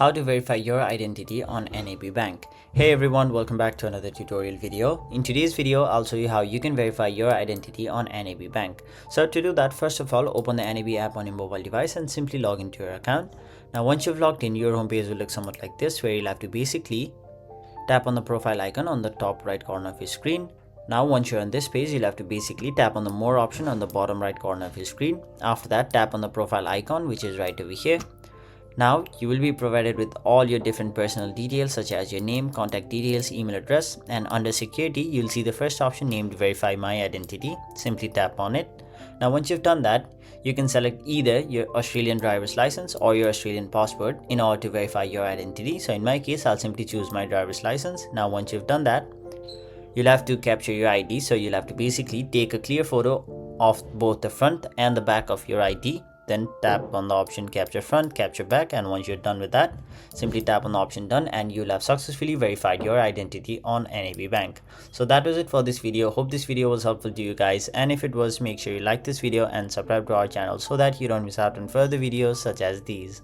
how to verify your identity on NAB Bank. Hey everyone, welcome back to another tutorial video. In today's video, I'll show you how you can verify your identity on NAB Bank. So to do that, first of all, open the NAB app on your mobile device and simply log into your account. Now once you've logged in, your homepage will look somewhat like this, where you'll have to basically tap on the profile icon on the top right corner of your screen. Now once you're on this page, you'll have to basically tap on the more option on the bottom right corner of your screen. After that, tap on the profile icon, which is right over here. Now you will be provided with all your different personal details such as your name, contact details, email address, and under security you'll see the first option named verify my identity. Simply tap on it. Now once you've done that, you can select either your Australian driver's license or your Australian passport in order to verify your identity. So in my case, I'll simply choose my driver's license. Now once you've done that, you'll have to capture your ID. So you'll have to basically take a clear photo of both the front and the back of your ID. Then tap on the option capture front, capture back, and once you're done with that, simply tap on the option done and you'll have successfully verified your identity on NAB Bank. So that was it for this video. Hope this video was helpful to you guys, and if it was, make sure you like this video and subscribe to our channel so that you don't miss out on further videos such as these.